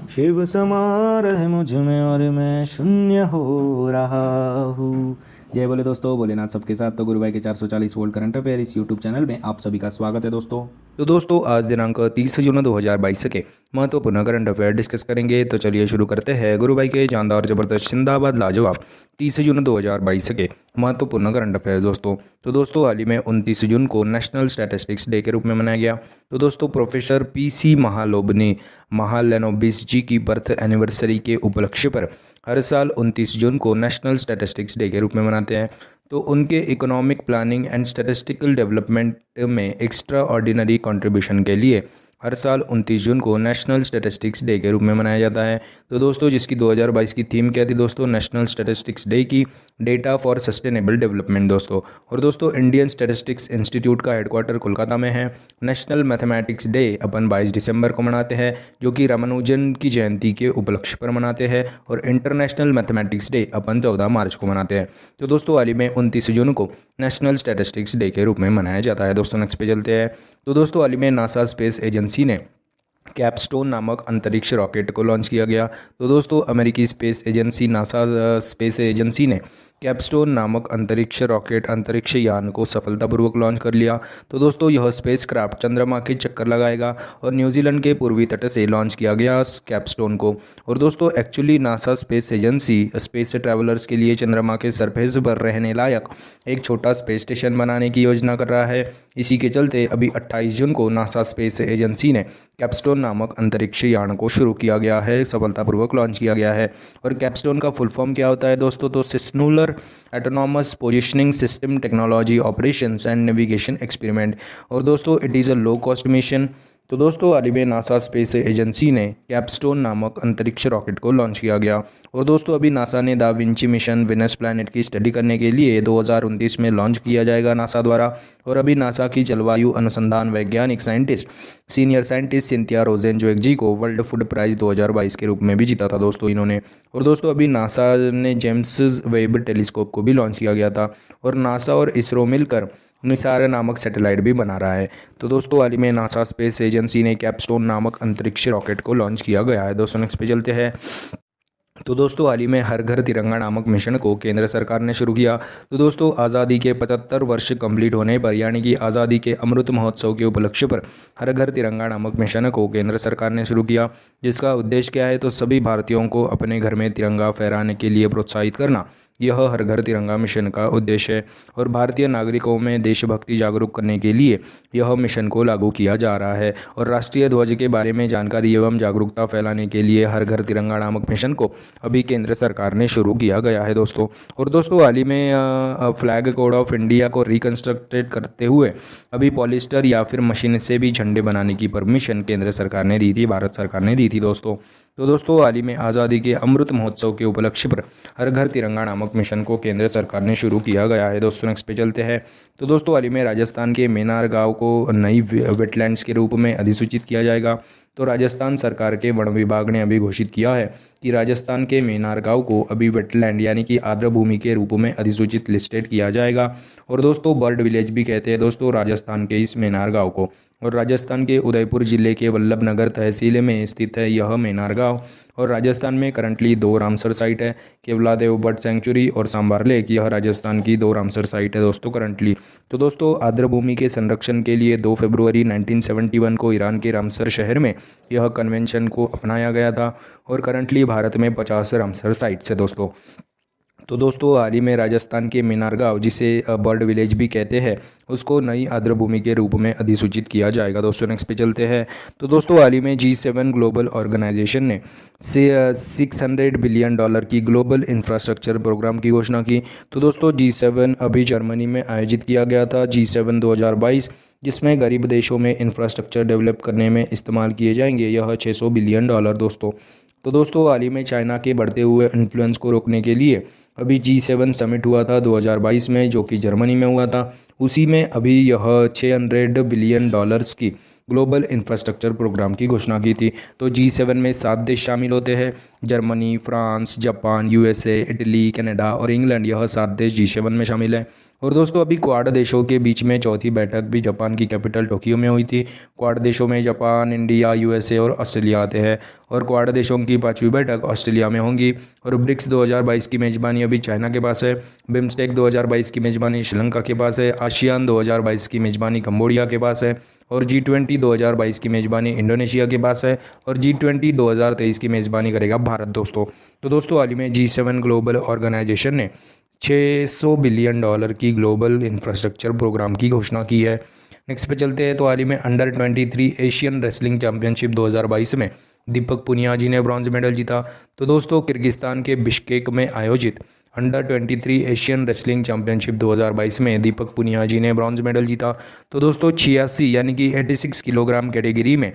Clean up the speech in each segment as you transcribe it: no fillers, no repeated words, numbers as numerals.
शिव समा रहे मुझ में और मैं शून्य हो रहा हूँ। जय बोले दोस्तों, भोलेनाथ सबके साथ। तो गुरु भाई के 440 वोल्ट करंट अफेयर इस यूट्यूब चैनल में आप सभी का स्वागत है दोस्तों। तो दोस्तों आज दिनांक 30 जून 2022 के महत्वपूर्ण करंट अफेयर डिस्कस करेंगे। तो चलिए शुरू करते हैं। गुरु भाई के जानदार जबरदस्त जिंदाबाद लाजवाब 30 जून 2022 के महत्वपूर्ण करंट अफेयर दोस्तों। तो दोस्तों हाल ही में 29 जून को नेशनल स्टैटिस्टिक्स डे के रूप में मनाया गया। तो दोस्तों प्रोफेसर पीसी महालोबनी महालनोबिस जी की बर्थ एनिवर्सरी के उपलक्ष्य पर हर साल 29 जून को नेशनल स्टैटिस्टिक्स डे के रूप में मनाते हैं। तो उनके economic planning and statistical development में एक्स्ट्रा ऑर्डिनरी कंट्रीब्यूशन के लिए हर साल 29 जून को नेशनल स्टैटिस्टिक्स डे के रूप में मनाया जाता है। तो दोस्तों जिसकी 2022 की थीम क्या थी दोस्तों, नेशनल स्टैटिस्टिक्स डे की डेटा फॉर सस्टेनेबल डेवलपमेंट दोस्तों। और दोस्तों इंडियन स्टैटिस्टिक्स इंस्टीट्यूट का हेडक्वार्टर कोलकाता में है। नेशनल मैथमेटिक्स डे अपन 22 दिसंबर को मनाते हैं, जो कि रामानुजन की जयंती के उपलक्ष्य पर मनाते हैं। और इंटरनेशनल मैथमेटिक्स डे अपन 14 मार्च को मनाते हैं। तो दोस्तों हाल ही में 29 जून को नेशनल स्टैटिस्टिक्स डे के रूप में मनाया जाता है दोस्तों। नेक्स्ट पे चलते हैं। तो दोस्तों हाल ही में नासा स्पेस एजेंसी ने कैपस्टोन नामक अंतरिक्ष रॉकेट को लॉन्च किया गया। तो दोस्तों अमेरिकी space agency NASA space agency ने कैपस्टोन नामक अंतरिक्ष रॉकेट अंतरिक्ष यान को सफलतापूर्वक लॉन्च कर लिया। तो दोस्तों यह स्पेस क्राफ्ट चंद्रमा के चक्कर लगाएगा और न्यूजीलैंड के पूर्वी तट से लॉन्च किया गया कैपस्टोन को। और दोस्तों actually NASA space agency space travellers के लिए चंद्रमा के सरफेस पर रहने लायक एक छोटा स्पेस स्टेशन बनाने की योजना कर रहा है। इसी के चलते अभी 28 जून को नासा स्पेस एजेंसी ने कैपस्टोन नामक अंतरिक्ष यान को शुरू किया गया है, सफलतापूर्वक लॉन्च किया गया है। और कैपस्टोन का फुल फॉर्म क्या होता है दोस्तों, तो cislunar autonomous positioning system technology operations and navigation experiment. और दोस्तों it is a low cost mission. तो दोस्तों हाल ही में नासा स्पेस एजेंसी ने कैपस्टोन नामक अंतरिक्ष रॉकेट को लॉन्च किया गया। और दोस्तों अभी नासा ने da Vinci mission Venus planet की स्टडी करने के लिए 2029 में लॉन्च किया जाएगा नासा द्वारा। और अभी नासा की जलवायु अनुसंधान वैज्ञानिक साइंटिस्ट सीनियर साइंटिस्ट सिंथिया रोजेनज्वेग जी को वर्ल्ड फूड प्राइज़ 2022 के रूप में भी जीता था दोस्तों इन्होंने। और दोस्तों अभी नासा ने जेम्स वेब टेलीस्कोप को भी लॉन्च किया गया था। और नासा और इसरो मिलकर निसार नामक सैटेलाइट भी बना रहा है। तो दोस्तों हाल ही में नासा स्पेस एजेंसी ने कैपस्टोन नामक अंतरिक्ष रॉकेट को लॉन्च किया गया है दोस्तों। नेक्स्ट पे चलते हैं। तो दोस्तों हाल ही में हर घर तिरंगा नामक मिशन को केंद्र सरकार ने शुरू किया। तो दोस्तों आज़ादी के 75 वर्ष कंप्लीट होने पर यानी कि आज़ादी के अमृत महोत्सव के उपलक्ष्य पर हर घर तिरंगा नामक मिशन को केंद्र सरकार ने शुरू किया। जिसका उद्देश्य क्या है, तो सभी भारतीयों को अपने घर में तिरंगा फहराने के लिए प्रोत्साहित करना। यह हर घर तिरंगा मिशन का उद्देश्य है। और भारतीय नागरिकों में देशभक्ति जागरूक करने के लिए यह मिशन को लागू किया जा रहा है। और राष्ट्रीय ध्वज के बारे में जानकारी एवं जागरूकता फैलाने के लिए हर घर तिरंगा नामक मिशन को अभी केंद्र सरकार ने शुरू किया गया है दोस्तों। और दोस्तों हाल ही में फ्लैग कोड ऑफ इंडिया को रिकंस्ट्रक्टेड करते हुए अभी पॉलिस्टर या फिर मशीन से भी झंडे बनाने की परमिशन केंद्र सरकार ने दी थी, भारत सरकार ने दी थी दोस्तों। तो दोस्तों हाल ही में आज़ादी के अमृत महोत्सव के उपलक्ष्य पर हर घर तिरंगा नामक मिशन को केंद्र सरकार ने शुरू किया गया है दोस्तों। नेक्स्ट पे चलते हैं। तो दोस्तों हाल ही में राजस्थान के मेनार गांव को नई वेटलैंड्स के रूप में अधिसूचित किया जाएगा। तो राजस्थान सरकार के वन विभाग ने अभी घोषित किया है कि राजस्थान के मेनार गांव को अभी वेटलैंड यानी कि आर्द्र भूमि के रूप में अधिसूचित लिस्टेड किया जाएगा। और दोस्तों बर्ड विलेज भी कहते हैं दोस्तों राजस्थान के इस मेनार गांव को। और राजस्थान के उदयपुर जिले के वल्लभनगर तहसील में स्थित है यह मेनार गांव। और राजस्थान में करंटली 2 रामसर साइट है, केवलादेव बर्ड सेंचुरी और सांबार लेक। यह राजस्थान की 2 रामसर साइट है दोस्तों करंटली। तो दोस्तों आर्द्र भूमि के संरक्षण के लिए 2 फरवरी 1971 को ईरान के रामसर शहर में यह कन्वेंशन को अपनाया गया था। और करंटली भारत में 50 रामसर साइट्स है दोस्तों। तो दोस्तों हाल ही में राजस्थान के मीनार गांव, जिसे बर्ड विलेज भी कहते हैं, उसको नई आर्द्र भूमि के रूप में अधिसूचित किया जाएगा दोस्तों। नेक्स्ट पे चलते हैं। तो दोस्तों हाल ही में G7 ग्लोबल ऑर्गेनाइजेशन ने $600 बिलियन की ग्लोबल इंफ्रास्ट्रक्चर प्रोग्राम की घोषणा की। तो दोस्तों G7 अभी जर्मनी में आयोजित किया गया था, G7 2022, जिसमें गरीब देशों में इंफ्रास्ट्रक्चर डेवलप करने में इस्तेमाल किए जाएंगे यह $600 बिलियन दोस्तों। तो दोस्तों हाल ही में चाइना के बढ़ते हुए इन्फ्लुएंस को रोकने के लिए अभी G7 समिट हुआ था 2022 में, जो कि जर्मनी में हुआ था। उसी में अभी यह $600 बिलियन की ग्लोबल इंफ्रास्ट्रक्चर प्रोग्राम की घोषणा की थी। तो G7 में 7 देश शामिल होते हैं, Germany, France, Japan, USA, Italy, Canada और इंग्लैंड। यह 7 देश G7 में शामिल हैं। और दोस्तों अभी क्वाड देशों के बीच में चौथी बैठक भी जापान की कैपिटल टोक्यो में हुई थी। क्वाड देशों में जापान, इंडिया, यूएसए और ऑस्ट्रेलिया आते हैं और क्वाड देशों की पांचवी बैठक ऑस्ट्रेलिया में होंगी। और ब्रिक्स 2022 की मेज़बानी अभी चाइना के पास है। बिम्स्टेक 2022 की मेज़बानी श्रीलंका के पास है। आसियान 2022 की मेज़बानी कंबोडिया के पास है। और G20 2022 की मेज़बानी इंडोनेशिया के पास है। और G20 2023 की मेज़बानी करेगा भारत दोस्तों। तो दोस्तों हाल ही में G7 ग्लोबल ऑर्गेनाइजेशन ने $600 बिलियन की ग्लोबल इंफ्रास्ट्रक्चर प्रोग्राम की घोषणा की है। नेक्स्ट पे चलते हैं। तो हाल ही में अंडर 23 एशियन रेसलिंग चैंपियनशिप 2022 में दीपक पुनिया जी ने ब्रॉन्ज मेडल जीता। तो दोस्तों किर्गिस्तान के बिश्केक में आयोजित अंडर 23 एशियन रेसलिंग चैंपियनशिप 2022 में दीपक पुनिया जी ने ब्रॉन्ज मेडल जीता। तो दोस्तों 86 यानी कि 86 किलोग्राम कैटेगरी में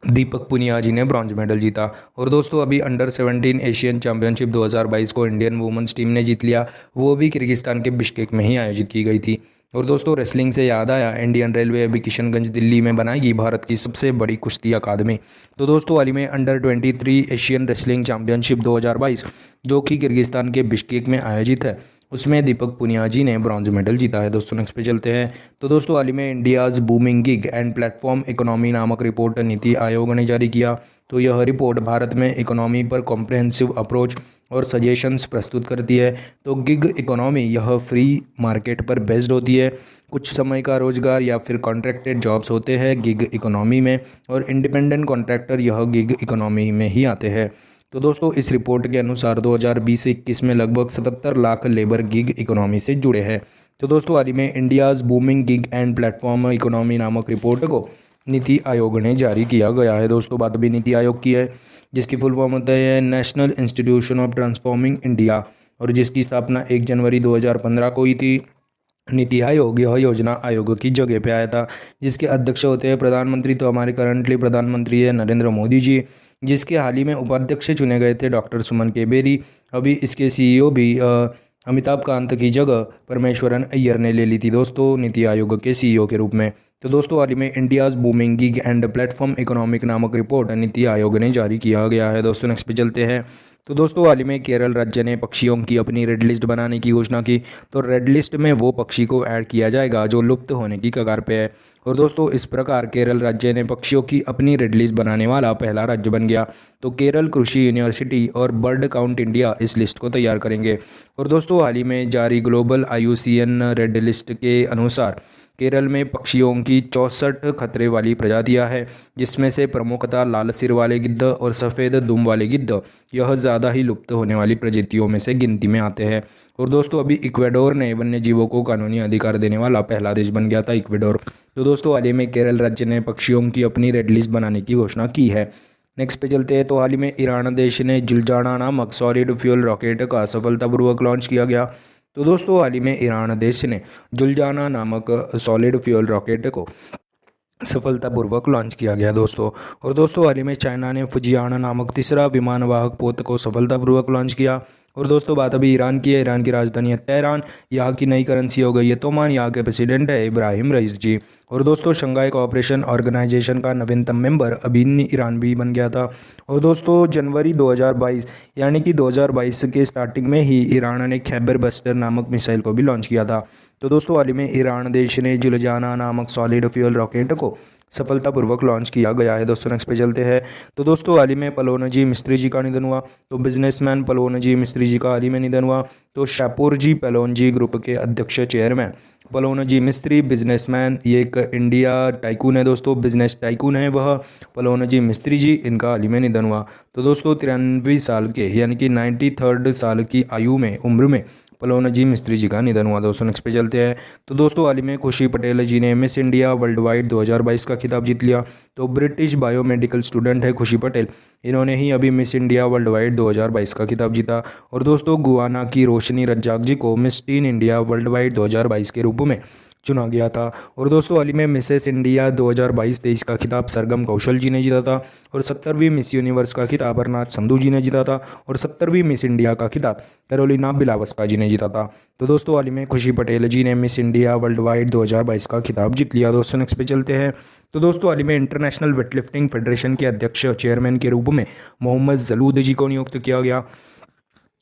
दीपक पुनिया जी ने ब्रॉन्ज मेडल जीता। और दोस्तों अभी अंडर 17 एशियन चैंपियनशिप 2022 को इंडियन वुमेन्स टीम ने जीत लिया। वो भी किर्गिस्तान के बिश्केक में ही आयोजित की गई थी। और दोस्तों रेसलिंग से याद आया, इंडियन रेलवे अभी किशनगंज दिल्ली में बनाएगी भारत की सबसे बड़ी कुश्ती अकादमी। तो दोस्तों हाल ही में अंडर 23 एशियन रेसलिंग चैंपियनशिप 2022 जो कि किर्गिस्तान के बिश्केक में आयोजित है, उसमें दीपक पुनिया जी ने ब्रॉन्ज मेडल जीता है। दोस्तों नेक्स्ट पे चलते हैं। तो दोस्तों हाल ही में India's booming gig and platform economy नामक रिपोर्ट नीति आयोग ने जारी किया। तो यह रिपोर्ट भारत में इकोनॉमी पर कॉम्प्रहेंसिव अप्रोच और सजेशंस प्रस्तुत करती है। तो गिग इकोनॉमी यह फ्री मार्केट पर बेस्ड होती है। कुछ समय का रोजगार या फिर कॉन्ट्रैक्टेड जॉब्स होते हैं गिग इकोनॉमी में, और इंडिपेंडेंट कॉन्ट्रैक्टर यह गिग इकोनॉमी में ही आते हैं। तो दोस्तों इस रिपोर्ट के अनुसार 2020-21 में लगभग 77 लाख लेबर गिग इकोनॉमी से जुड़े हैं। तो दोस्तों हाल ही में India's booming gig and platform economy नामक रिपोर्ट को नीति आयोग ने जारी किया गया है। दोस्तों बात भी नीति आयोग की है, जिसकी फुल फॉर्म होता है national institution of transforming India, और जिसकी स्थापना 1 जनवरी 2015 को हुई थी। नीति आयोग यह योजना आयोग की जगह पे आया था, जिसके अध्यक्ष होते हैं प्रधानमंत्री। तो हमारे करंटली प्रधानमंत्री है नरेंद्र मोदी जी, जिसके हाल ही में उपाध्यक्ष चुने गए थे डॉक्टर सुमन केबेरी। अभी इसके सीईओ भी अमिताभ कांत की जगह परमेश्वरन अय्यर ने ले ली थी दोस्तों नीति आयोग के सीईओ के रूप में। तो दोस्तों हाल ही में India's booming gig and platform economic नामक रिपोर्ट नीति आयोग ने जारी किया गया है। दोस्तों नेक्स्ट पे चलते हैं। तो दोस्तों हाल ही में केरल राज्य ने पक्षियों की अपनी रेड लिस्ट बनाने की घोषणा की। तो रेड लिस्ट में वो पक्षी को ऐड किया जाएगा जो लुप्त होने की कगार पे है। और दोस्तों इस प्रकार केरल राज्य ने पक्षियों की अपनी रेड लिस्ट बनाने वाला पहला राज्य बन गया। तो केरल कृषि यूनिवर्सिटी और बर्ड काउंट इंडिया इस लिस्ट को तैयार करेंगे। और दोस्तों हाल ही में जारी ग्लोबल IUCN रेड लिस्ट के अनुसार केरल में पक्षियों की 64 खतरे वाली प्रजातियां हैं, जिसमें से प्रमुखतः लाल सिर वाले गिद्ध और सफ़ेद दुम वाले गिद्ध यह ज़्यादा ही लुप्त होने वाली प्रजातियों में से गिनती में आते हैं। और दोस्तों अभी इक्वेडोर ने वन्य जीवों को कानूनी अधिकार देने वाला पहला देश बन गया था इक्वेडोर। तो दोस्तों हाल ही में केरल राज्य ने पक्षियों की अपनी रेड लिस्ट बनाने की घोषणा की है। नेक्स्ट पे चलते हैं। तो हाल ही में ईरान देश ने जुलजाना नामक सॉलिड फ्यूल रॉकेट का सफलतापूर्वक लॉन्च किया गया। तो दोस्तों हाल ही में ईरान देश ने जुलजाना नामक सॉलिड फ्यूल रॉकेट को सफलतापूर्वक लॉन्च किया गया दोस्तों। और दोस्तों हाल ही में चाइना ने फुजियाना नामक तीसरा विमानवाहक पोत को सफलतापूर्वक लॉन्च किया। और दोस्तों बात अभी ईरान की है। ईरान की राजधानी है तेहरान। यहाँ की नई करेंसी हो गई है तोमान। यहाँ के प्रेसिडेंट है इब्राहिम रईस जी। और दोस्तों शंघाई कोऑपरेशन ऑर्गेनाइजेशन का नवीनतम मेंबर अभी ईरान भी बन गया था। और दोस्तों जनवरी 2022 यानी कि 2022 के स्टार्टिंग में ही ईरान ने खैबर बस्टर नामक मिसाइल को भी लॉन्च किया था। तो दोस्तों हाल ही में ईरान देश ने जुलजाना नामक सॉलिड फ्यूल रॉकेट को सफलतापूर्वक लॉन्च किया गया है। दोस्तों नेक्स्ट पे चलते हैं। तो दोस्तों हाल ही में पलोनजी मिस्त्री जी का निधन हुआ। तो बिजनेसमैन पलोनजी मिस्त्री जी का हाल ही में निधन हुआ। तो शाहपुरजी पलोनजी ग्रुप के अध्यक्ष चेयरमैन पलोनजी मिस्त्री बिजनेसमैन, ये एक इंडिया टाइकून है दोस्तों, बिजनेस टाइकून है वह पलोनजी मिस्त्री जी, इनका हाल ही में निधन हुआ। तो दोस्तों 93 साल के यानी कि 93 साल की आयु में उम्र में पलोनजी मिस्त्री जी का निधन हुआ। दोस्तों नेक्स्ट पे चलते हैं। तो दोस्तों हाल ही में खुशी पटेल जी ने मिस इंडिया वर्ल्ड वाइड 2022 का खिताब जीत लिया। तो ब्रिटिश बायोमेडिकल स्टूडेंट है खुशी पटेल, इन्होंने ही अभी मिस इंडिया वर्ल्ड वाइड 2022 का खिताब जीता। और दोस्तों गुआना की रोशनी रज्जाक जी को miss tin India world wide 2022 के रूप में चुना गया था। और दोस्तों हाल ही में मिसेस इंडिया 2022-23 का खिताब सरगम कौशल जी ने जीता था। और 70वीं मिस यूनिवर्स का खिताब अरनाथ संधू जी ने जीता था। और 70वीं मिस इंडिया का खिताब कैरोलिना बिलावस्का जी ने जीता था। तो दोस्तों हाल ही में खुशी पटेल जी ने मिस इंडिया वर्ल्ड वाइड 2022 का खिताब जीत लिया। दोस्तों नेक्स्ट पे चलते हैं। तो दोस्तों हाल ही में इंटरनेशनल वेटलिफ्टिंग फेडरेशन के अध्यक्ष चेयरमैन के रूप में मोहम्मद जलूद जी को नियुक्त किया गया।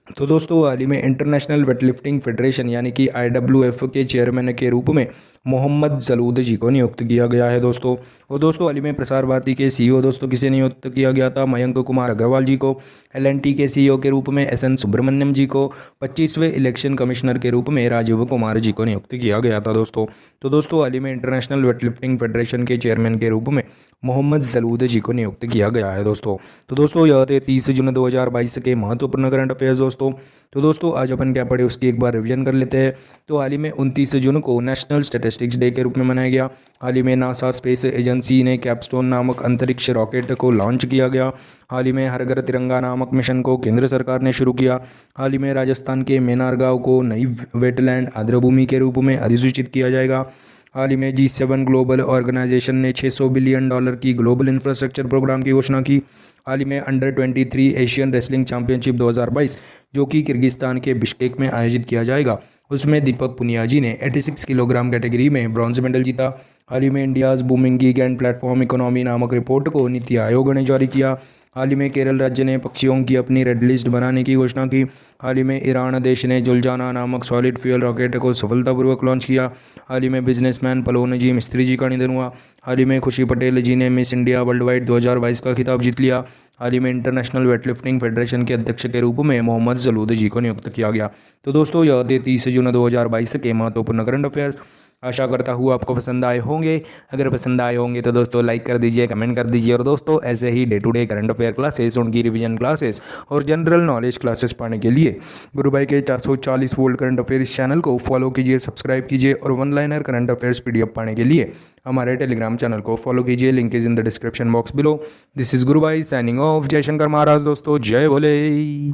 तो दोस्तों हाल ही में इंटरनेशनल वेटलिफ्टिंग फेडरेशन यानी कि IWF के चेयरमैन के रूप में मोहम्मद जलूद जी को नियुक्त किया गया है दोस्तों। और दोस्तों हाल ही में प्रसार भारती के CEO दोस्तों किसे नियुक्त किया गया था? मयंक कुमार अग्रवाल जी को। LNT के CEO के रूप में SN सुब्रमण्यम जी को। 25वें इलेक्शन कमिश्नर के रूप में राजीव कुमार जी को नियुक्त किया गया था दोस्तों। तो दोस्तों हाल ही में इंटरनेशनल वेटलिफ्टिंग फेडरेशन के चेयरमैन के रूप में मोहम्मद जलूद जी को नियुक्त किया गया है दोस्तों। तो दोस्तों यह थे 30 जून 2022 के महत्वपूर्ण करंट अफेयर्स दोस्तों। तो दोस्तों आज अपन क्या पढ़े उसकी एक बार रिवीजन कर लेते हैं। तो हाल ही में 29 जून को नेशनल स्टैटिस्टिक्स डे के रूप में मनाया गया। हाल ही में नासा स्पेस एजेंसी ने कैपस्टोन नामक अंतरिक्ष रॉकेट को लॉन्च किया गया। हाल ही में हर घर तिरंगा नामक मिशन को केंद्र सरकार ने शुरू किया। हाल ही में राजस्थान के मेनार गांव को नई वेटलैंड आर्द्रभूमि के रूप में अधिसूचित किया जाएगा। हाल ही में G7 ग्लोबल ऑर्गेनाइजेशन ने $600 बिलियन की ग्लोबल इंफ्रास्ट्रक्चर प्रोग्राम की घोषणा की। हाल ही में अंडर-23 एशियन रेसलिंग चैंपियनशिप 2022 जो कि किर्गिस्तान के बिश्केक में आयोजित किया जाएगा, उसमें दीपक पुनिया जी ने 86 किलोग्राम कैटेगरी में ब्रॉन्ज मेडल जीता। हाल ही में India's booming gig and platform economy नामक रिपोर्ट को नीति आयोग ने जारी किया। हाल ही में केरल राज्य ने पक्षियों की अपनी रेड लिस्ट बनाने की घोषणा की। हाल ही में ईरान देश ने जुलजाना नामक सॉलिड फ्यूल रॉकेट को सफलतापूर्वक लॉन्च किया। हाल ही में बिजनेसमैन पलोनजी मिस्त्री जी का निधन हुआ। हाल ही में खुशी पटेल जी ने मिस इंडिया वर्ल्ड वाइड 2022 का खिताब जीत लिया। हाल ही में इंटरनेशनल वेटलिफ्टिंग फेडरेशन के अध्यक्ष के रूप में मोहम्मद जलूद जी को नियुक्त किया गया। तो दोस्तों यह थे 30 जून 2022 के महत्वपूर्ण करंट अफेयर्स। आशा करता हूँ आपको पसंद आए होंगे। अगर पसंद आए होंगे तो दोस्तों लाइक कर दीजिए, कमेंट कर दीजिए। और दोस्तों ऐसे ही day to day current affair classes, उनकी रिवीजन क्लासेस और जनरल नॉलेज क्लासेस पाने के लिए गुरु भाई के 440 वोल्ट करंट अफेयर्स चैनल को फॉलो कीजिए, सब्सक्राइब कीजिए। और one liner current affairs PDF पाने के लिए हमारे टेलीग्राम चैनल को फॉलो कीजिए, link is in the description box below. This is Guru Bhai signing off. जय शंकर महाराज दोस्तों, जय भोले।